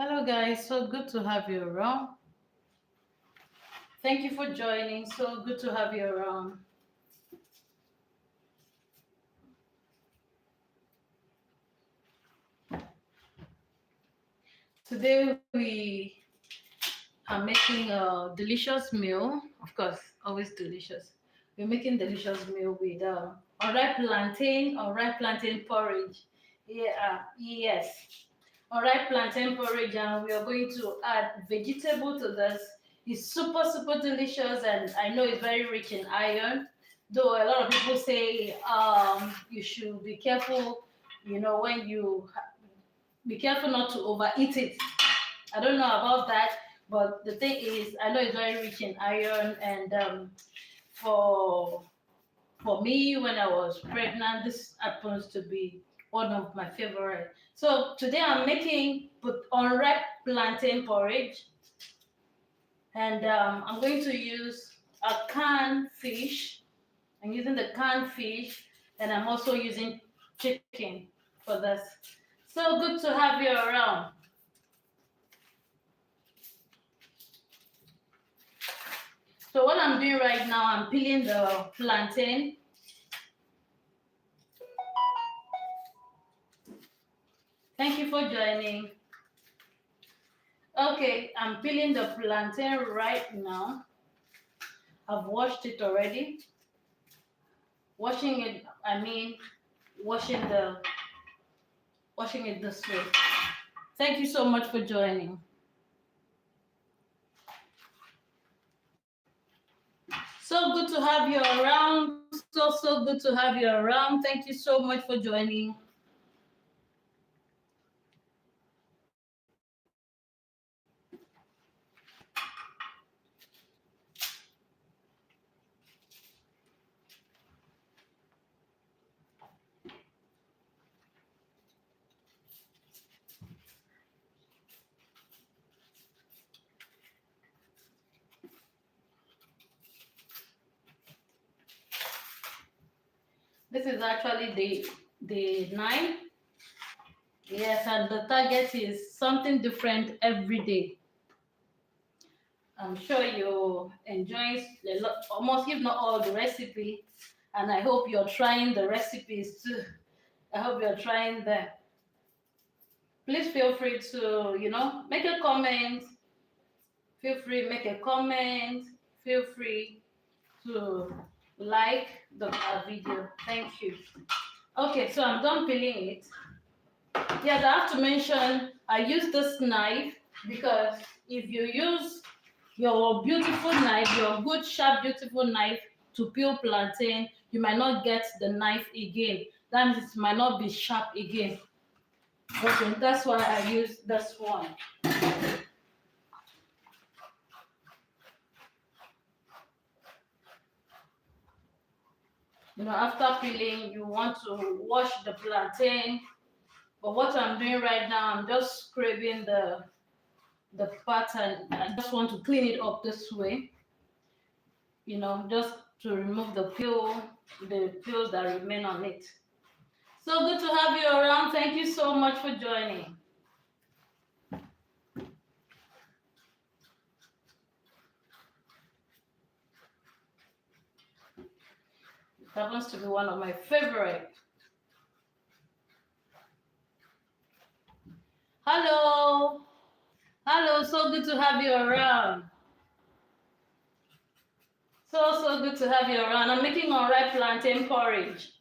Hello, guys. So good to have you around. Thank you for joining. So good to have you around. Today, we are making a delicious meal. Of course, always delicious. We're making delicious meal with unripe plantain porridge. Yeah, yes. Unripe plantain porridge, and we are going to add vegetable to this. It's super, super delicious, and I know it's very rich in iron. Though a lot of people say you should be careful, when you be careful not to overeat it. I don't know about that, but the thing is, I know it's very rich in iron, and for for me, when I was pregnant, this happens to be one of my favorite. So today I'm making unripe plantain porridge, and I'm going to use a canned fish. I'm using the canned fish, and I'm also using chicken for this. So good to have you around. So what I'm doing right now, I'm peeling the plantain. Thank you for joining. Okay, I'm peeling the plantain right now. I've washed it already. Washing it, I mean, washing the washing it this way. Thank you so much for joining. So good to have you around. So good to have you around. Thank you so much for joining. This is actually the 9. Yes, and the target is something different every day. I'm sure you enjoy a lot, almost if not all the recipe, and I hope you're trying the recipes too. I hope you're trying them. Please feel free to, make a comment. Feel free, make a comment. Feel free to like the video. Thank you. Okay, so I'm done peeling it. Yes, I have to mention I use this knife because if you use your beautiful knife, your good, sharp, beautiful knife to peel plantain, you might not get the knife again. That means it might not be sharp again. Okay, that's why I use this one. After peeling, you want to wash the plantain. But what I'm doing right now, I'm just scraping the pattern. I just want to clean it up this way. Just to remove the peels that remain on it. So good to have you around. Thank you so much for joining. It happens to be one of my favorite. Hello. Hello, so good to have you around. So good to have you around. I'm making unripe plantain porridge.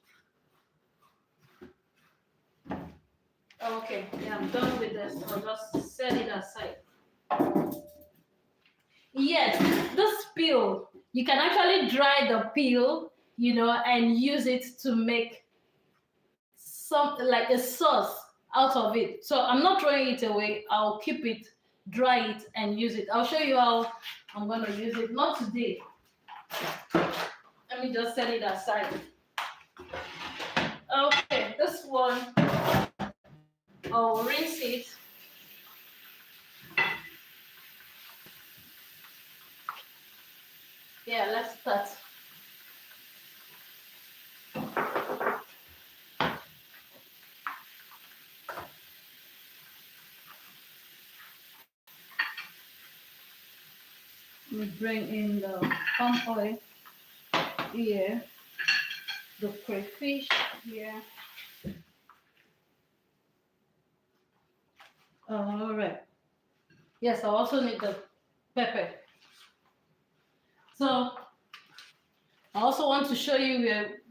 Okay, yeah, I'm done with this. I'll just set it aside. Yes, this peel, you can actually dry the peel, and use it to make some like a sauce out of it. So I'm not throwing it away. I'll keep it, dry it, and use it. I'll show you how I'm gonna use it. Not today. Let me just set it aside. Okay, this one, I'll rinse it. Yeah, let's start. We bring in the palm oil here, the crayfish here. All right. Yes, I also need the pepper. So I also want to show you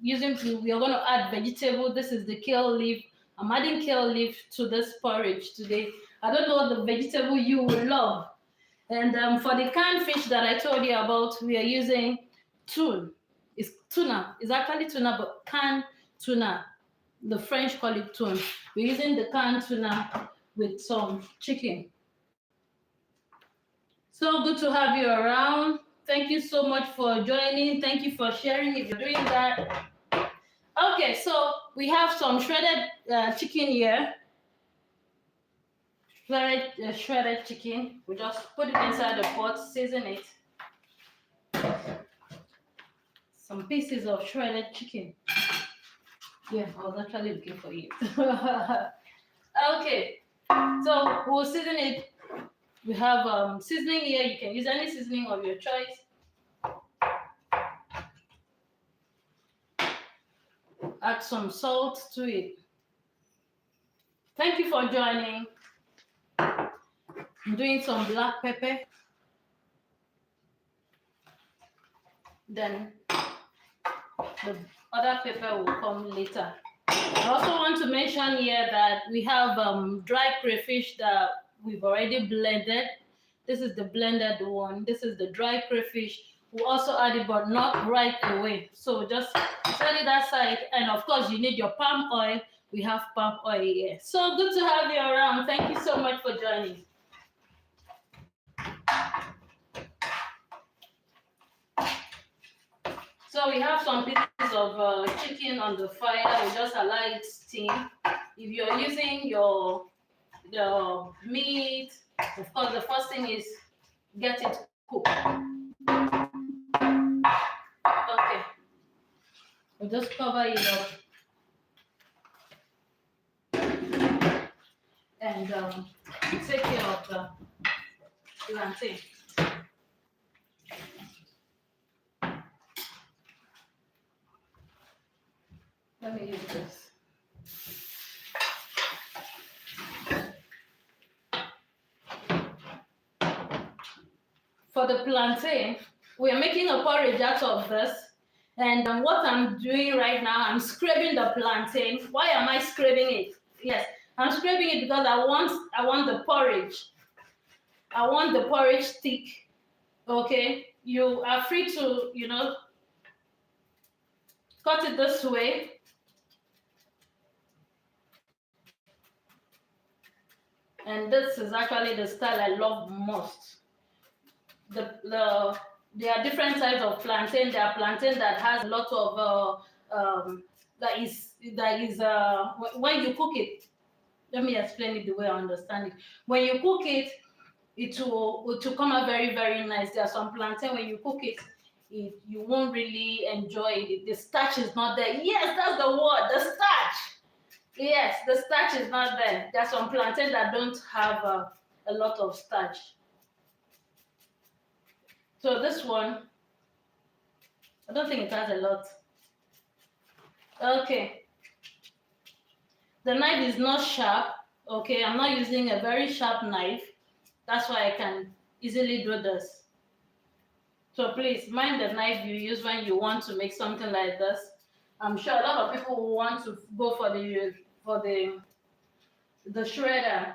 we are going to add vegetable. This is the kale leaf. I'm adding kale leaf to this porridge today. I don't know the vegetable you will love. And for the canned fish that I told you about, we are using tuna. It's tuna. It's actually tuna, but canned tuna. The French call it tuna. We're using the canned tuna with some chicken. So good to have you around. Thank you so much for joining. Thank you for sharing if you're doing that. Okay, so we have some shredded chicken here. Shredded chicken. We just put it inside the pot, season it. Some pieces of shredded chicken. Yeah, I was actually looking for you. Okay, so we'll season it. We have seasoning here. You can use any seasoning of your choice. Add some salt to it. Thank you for joining. I'm doing some black pepper. Then the other pepper will come later. I also want to mention here that we have dry crayfish that we've already blended. This is the blended one. This is the dry crayfish. We also add it, but not right away. So just set it aside. And of course, you need your palm oil. We have palm oil here. So good to have you around. Thank you so much for joining. So we have some pieces of chicken on the fire. We just allow it steam. If you're using the meat, of course, the first thing is get it cooked. Okay. We'll just cover it up. And take care of the plantain. Let me use this. For the plantain, we are making a porridge out of this. And what I'm doing right now, I'm scraping the plantain. Why am I scraping it? Yes, I'm scraping it because I want the porridge. I want the porridge thick. Okay, you are free to, cut it this way. And this is actually the style I love most. There are different types of plantain. There are plantain that has a lot of that is when you cook it. Let me explain it the way I understand it. When you cook it, it will come out very, very nice. There are some plantain when you cook it, you won't really enjoy it. The starch is not there. Yes, that's the word. The starch. Yes, the starch is not there. There are some plantain that don't have a lot of starch. So this one, I don't think it has a lot. Okay. The knife is not sharp. Okay, I'm not using a very sharp knife. That's why I can easily do this. So please mind the knife you use when you want to make something like this. I'm sure a lot of people will want to go for the shredder.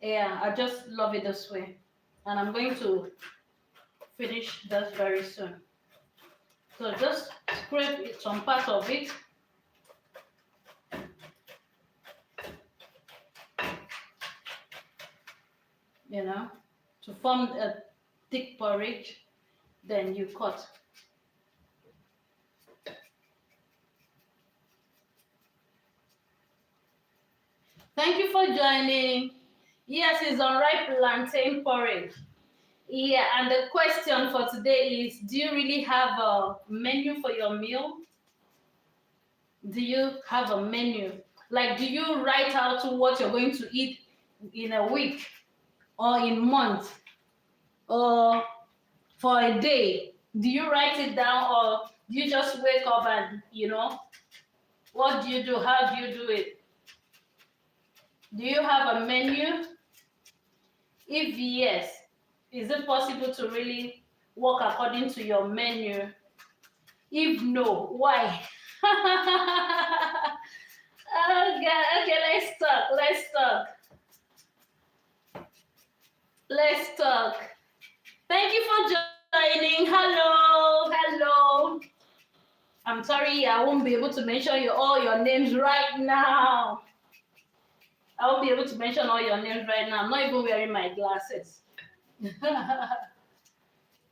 Yeah, I just love it this way. And I'm going to finish this very soon. So just scrape some part of it. To form a thick porridge, then you cut. Thank you for joining. Yes, it's Unripe plantain porridge. Yeah, and the question for today is, do you really have a menu for your meal? Do you have a menu? Like, do you write out what you're going to eat in a week? or in months or for a day? Do you write it down, or do you just wake up and, what do you do? How do you do it? Do you have a menu? If yes, is it possible to really work according to your menu? If no, why? Okay, let's talk. Thank you for joining. Hello. I'm sorry, I won't be able to mention all your names right now. I won't be able to mention all your names right now. I'm not even wearing my glasses. I'm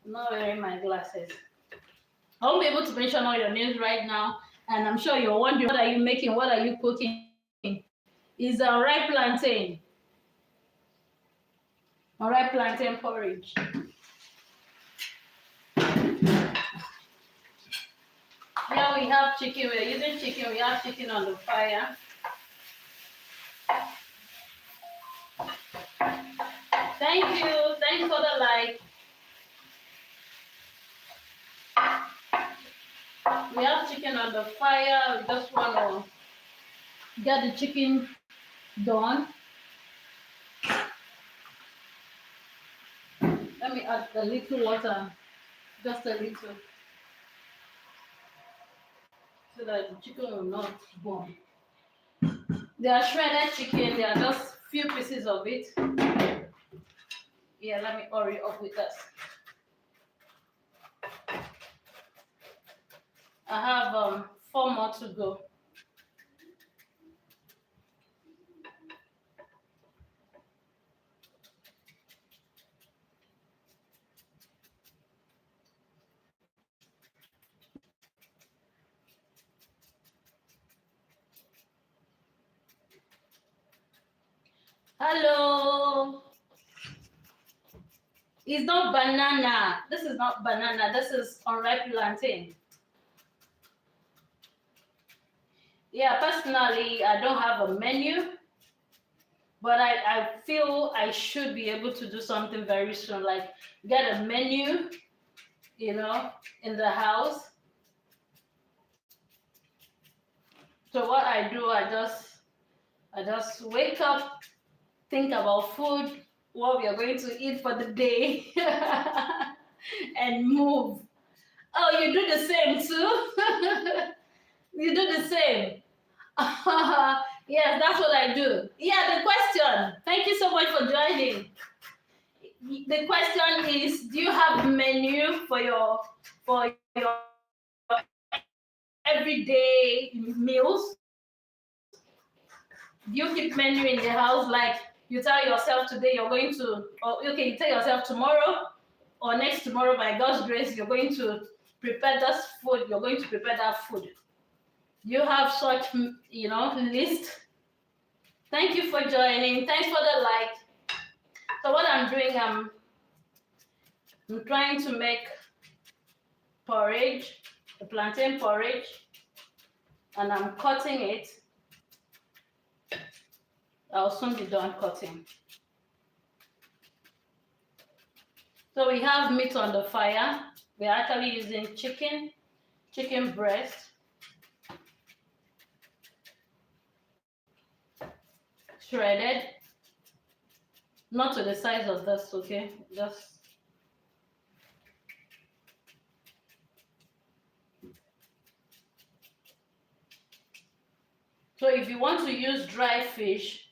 not wearing my glasses. I won't be able to mention all your names right now. And I'm sure you're wondering, what are you making? What are you cooking? It's unripe plantain. Unripe plantain porridge. Here we have chicken. We're using chicken. We have chicken on the fire. Thank you. Thanks for the like. We have chicken on the fire. We just want to get the chicken done. Let me add a little water, just a little, so that the chicken will not burn. They are shredded chicken. They are just few pieces of it. Yeah, let me hurry up with this. I have 4 more to go. Hello. It's not banana. This is not banana. This is unripe plantain. Yeah, personally, I don't have a menu, but I feel I should be able to do something very soon, like get a menu, in the house. So what I do, I just wake up, think about food, what we are going to eat for the day, and move. Oh, you do the same too? You do the same. Yes, that's what I do. Yeah, the question. Thank you so much for joining. The question is, do you have a menu for your everyday meals? Do you keep menu in the house, like you tell yourself today you're going to, or okay, you tell yourself tomorrow or next tomorrow, by God's grace, you're going to prepare this food, you're going to prepare that food. You have such, list. Thank you for joining. Thanks for the like. So what I'm doing, I'm trying to make porridge, the plantain porridge, and I'm cutting it. I'll soon be done cutting. So we have meat on the fire. We're actually using chicken breast. Shredded. Not to the size of this, okay? Just so if you want to use dry fish,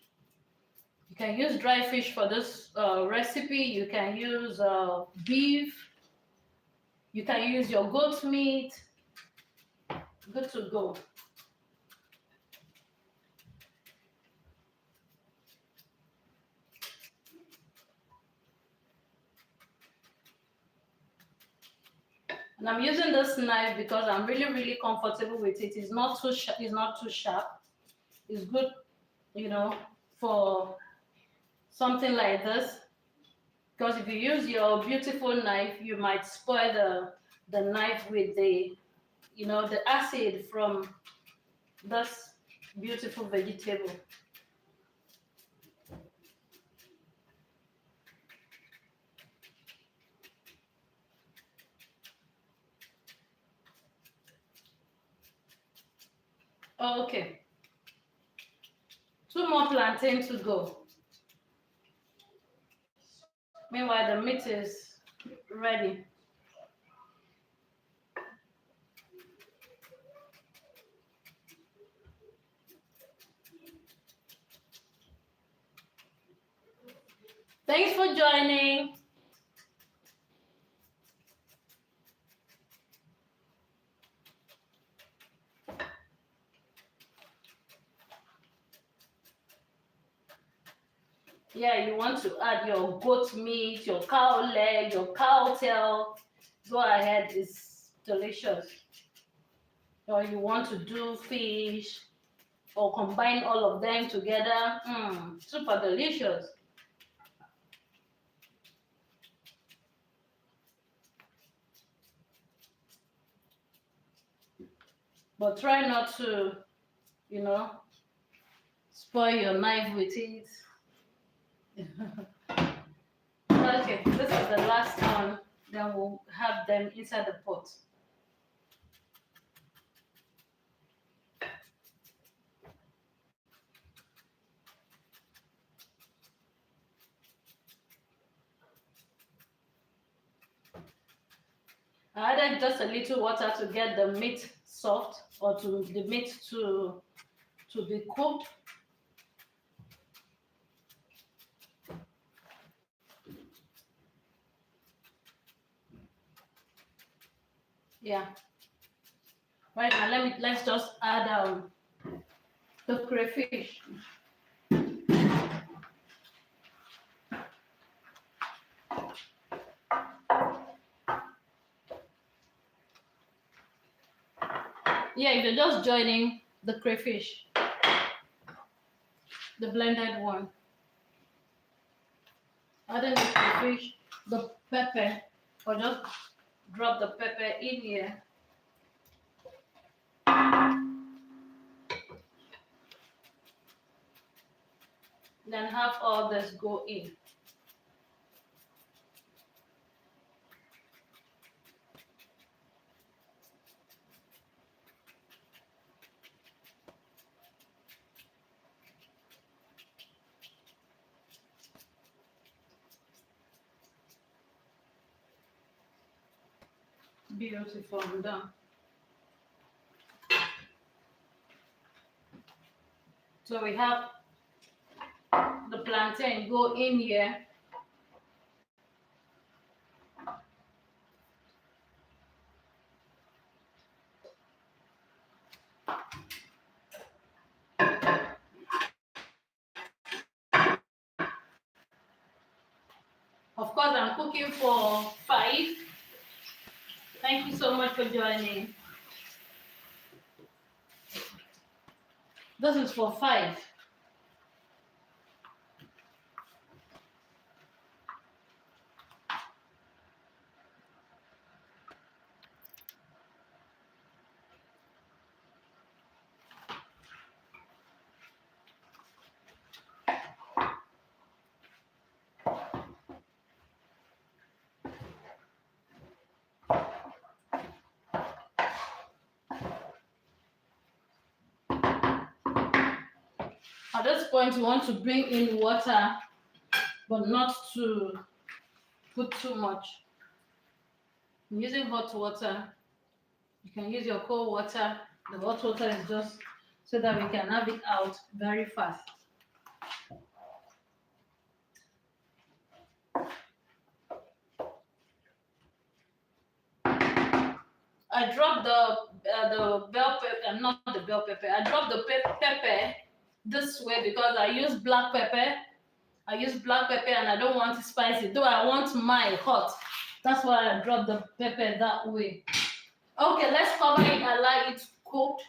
you can use dry fish for this recipe. You can use beef. You can use your goat meat. Good to go. And I'm using this knife because I'm really comfortable with it. It's not too sharp. It's not too sharp. It's good, for something like this. Because if you use your beautiful knife, you might spoil the knife with the acid from this beautiful vegetable. Okay, 2 more plantain to go. Meanwhile, the meat is ready. Thanks for joining. Yeah, you want to add your goat meat, your cow leg, your cow tail. Go ahead, it's delicious. Or you want to do fish or combine all of them together. Super delicious. But try not to, you know, spoil your knife with it. Okay, this is the last one. Then we'll have them inside the pot. I added just a little water to get the meat soft, or to the meat to be cooked. Yeah. Right now, let's just add the crayfish. Yeah, if you're just joining the crayfish, the blended one. Adding the crayfish, the pepper, or just drop the pepper in here. Then have all this go in. Beautiful, I'm done. So we have the plantain go in here. Of course, I'm cooking for 5. Thank you so much for joining. This is for 5. At this point, you want to bring in water, but not to put too much. I'm using hot water. You can use your cold water. The hot water is just so that we can have it out very fast. I dropped the bell pepper, not the bell pepper. I dropped the pepper this way because I use black pepper. I use black pepper and I don't want it spicy. Though I want mine hot. That's why I dropped the pepper that way. Okay, let's cover it and allow it cook.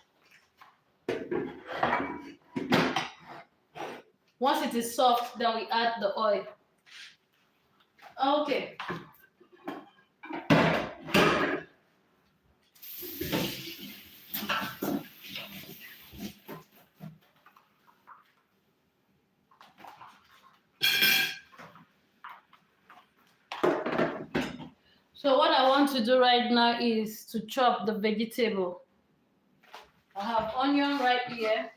Once it is soft, then we add the oil. Okay. So what I want to do right now is to chop the vegetable. I have onion right here.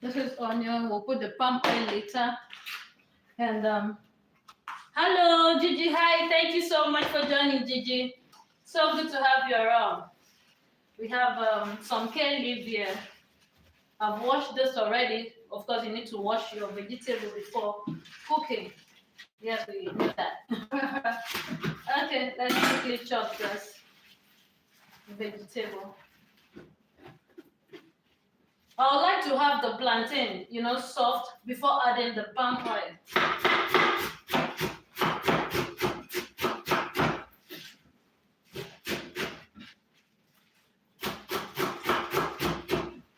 This is onion. We'll put the palm oil later. And hello, Gigi. Hi. Thank you so much for joining, Gigi. So good to have you around. We have some kale leaf here. I've washed this already. Of course, you need to wash your vegetable before cooking. Yes, we do that. Okay, let's quickly chop this vegetable. I would like to have the plantain, soft before adding the palm oil.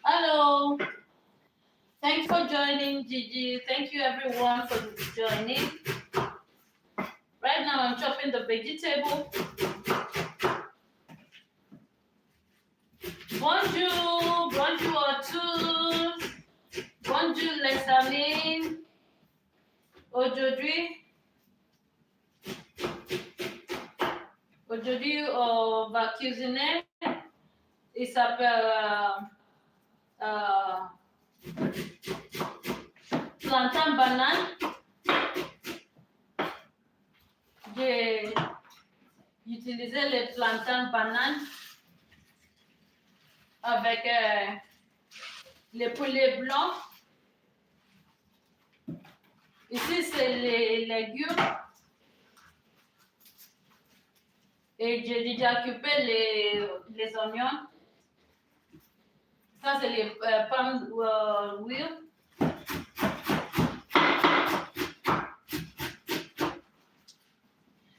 Hello. Thanks for joining, Gigi. Thank you, everyone, for joining. Right now, I'm chopping the vegetable. Bonjour, bonjour à tous. Bonjour les amis. Aujourd'hui, on va cuisiner. Il s'appelle plantain banane. J'ai utilisé les plantains bananes avec les poulets blancs. Ici, c'est les légumes. Et j'ai déjà coupé les oignons. Ça, c'est les pommes d'huile.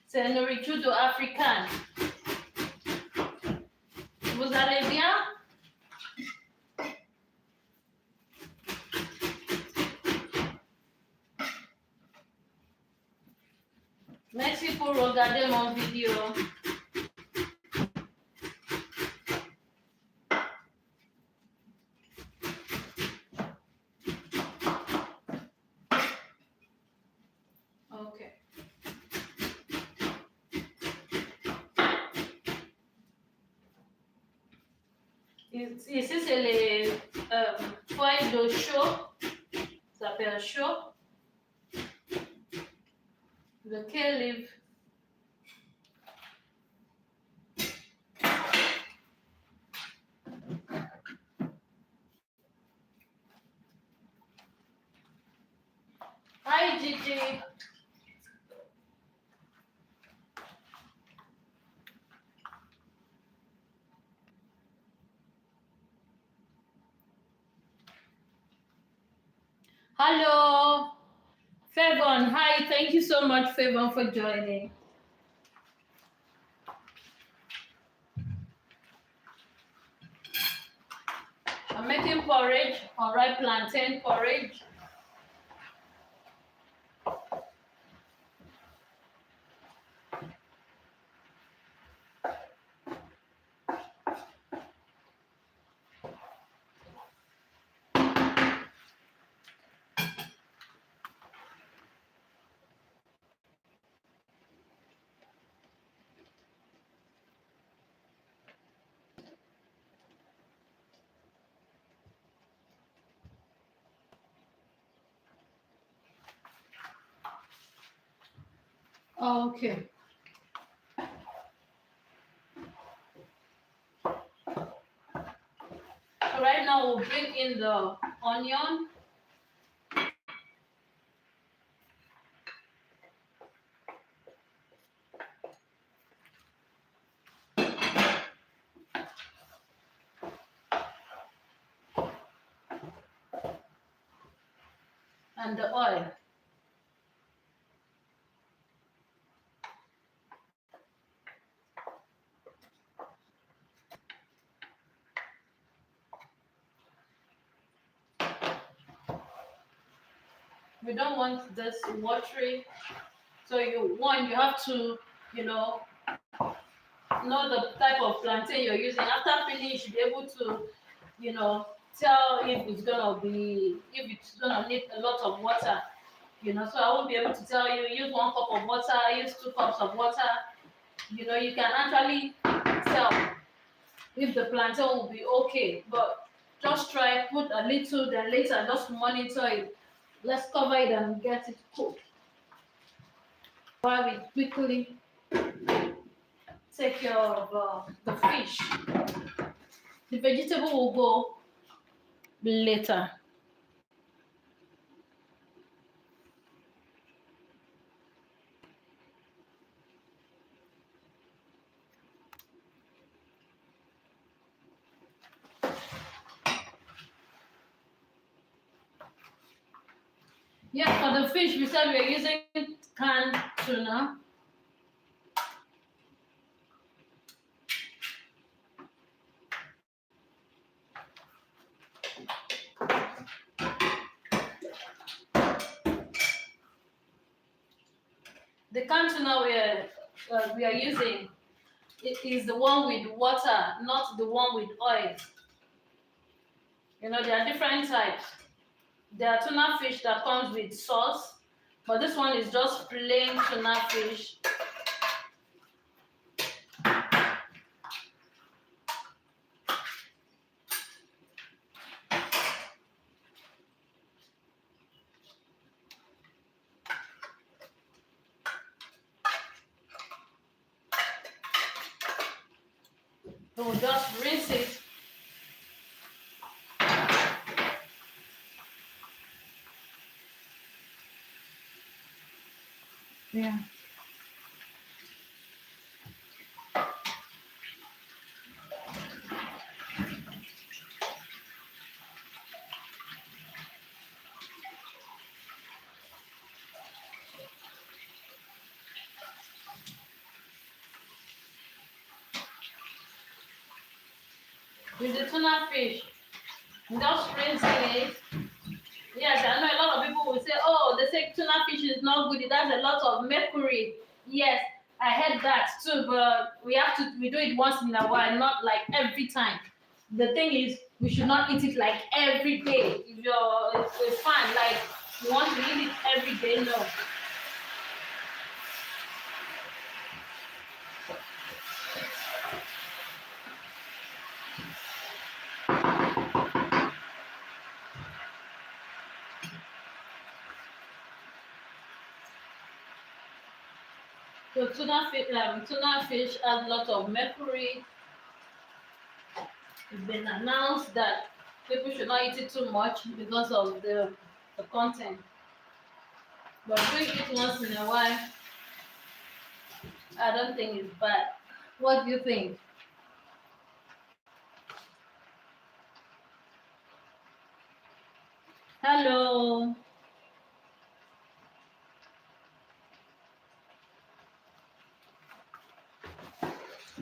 C'est une nourriture africaine. Vous allez bien? Merci pour regarder mon vidéo. Ok. Ici, c'est les feuilles de chaux. Ça s'appelle chaux. Le kale leaf. Hi, Gigi. Hello. Favon, hi. Thank you so much, Favon, for joining. I'm making porridge, unripe plantain porridge. Okay. So right now we'll bring in the onion. and the oil. We don't want this watery. So you have to, you know the type of plantain you're using. After peeling, you should be able to, tell if it's gonna need a lot of water. So I won't be able to tell you use 1 cup of water, use 2 cups of water. You can actually tell if the plantain will be okay, but just try put a little, then later just monitor it. Let's cover it and get it cooked while we quickly take care of the fish. The vegetable will go later. Yeah, for the fish, we said we are using canned tuna. The canned tuna we are using, it is the one with water, not the one with oil. There are different types. There are tuna fish that comes with sauce, but this one is just plain tuna fish. We'll just rinse it. Yeah. With the tuna fish, just rinsing it. Yes, I know a lot of people will say, oh, they say tuna fish is not good. It has a lot of mercury. Yes, I heard that too, but we do it once in a while, not like every time. The thing is, we should not eat it like every day. If you're a fan, like you want to eat it every day, no. So tuna fish has a lot of mercury. It's been announced that people should not eat it too much because of the content. But doing it once in a while, I don't think it's bad. What do you think? Hello.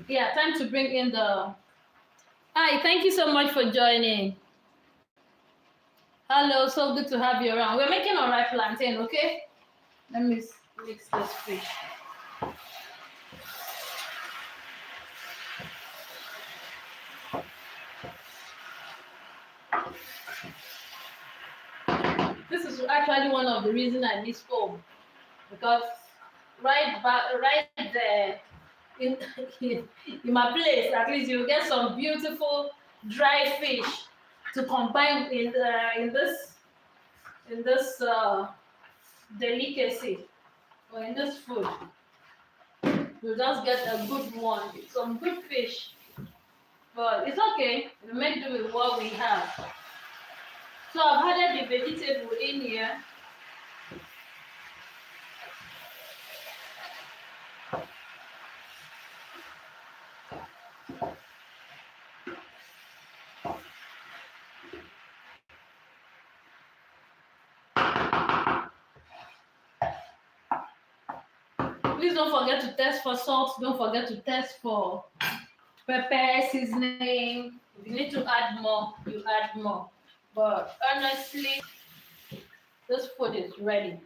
Yeah, time to bring in the... Hi, thank you so much for joining. Hello, so good to have you around. We're making unripe plantain, okay? Let me mix this fish. This is actually one of the reasons I miss home, because right there in in my place, at least you get some beautiful dry fish to combine in this delicacy, or in this food. You just get a good one, some good fish. But it's okay, we make do with what we have. So I've added the vegetable in here. Please don't forget to test for salt. Don't forget to test for pepper, seasoning. If you need to add more, you add more. But honestly, this food is ready.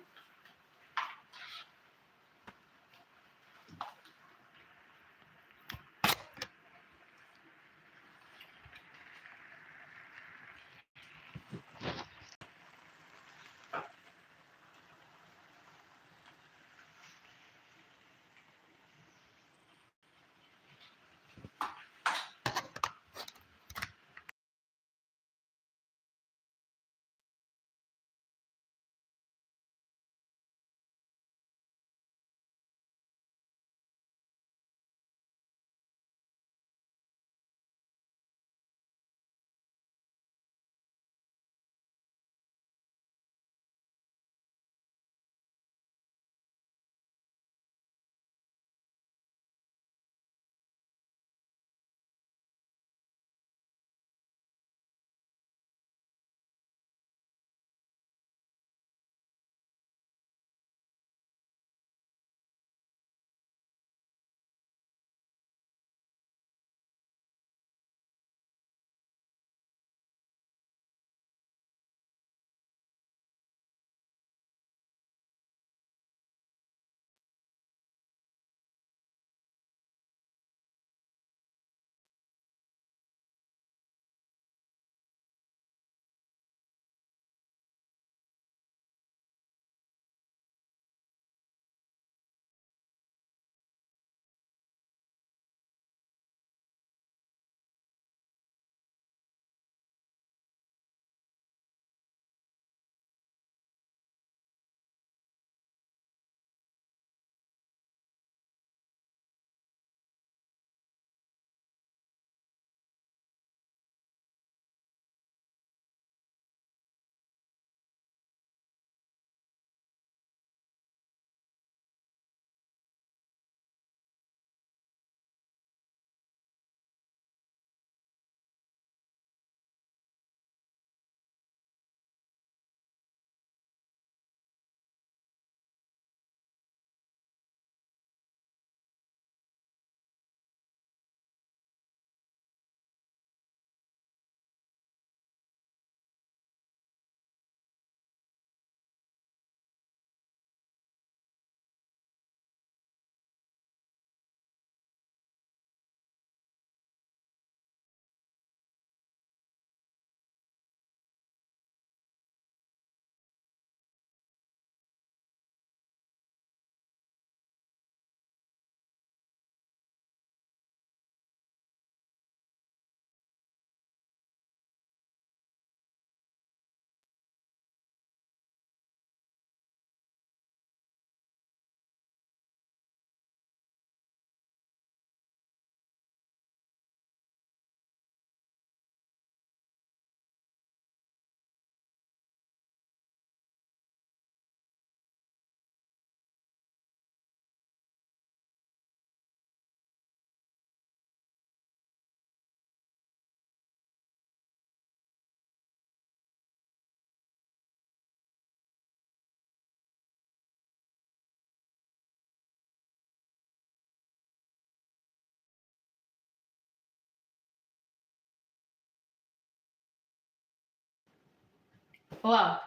Wow.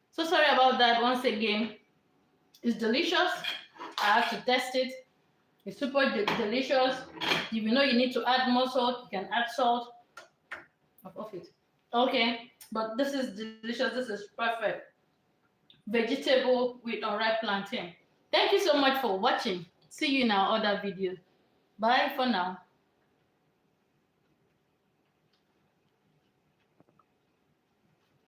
So sorry about that once again. It's delicious. I have to test it. It's super delicious. If you know you need to add more salt, you can add salt. Off it. Okay, but this is delicious. This is perfect. Vegetable with unripe plantain. Thank you so much for watching. See you in our other videos. Bye for now.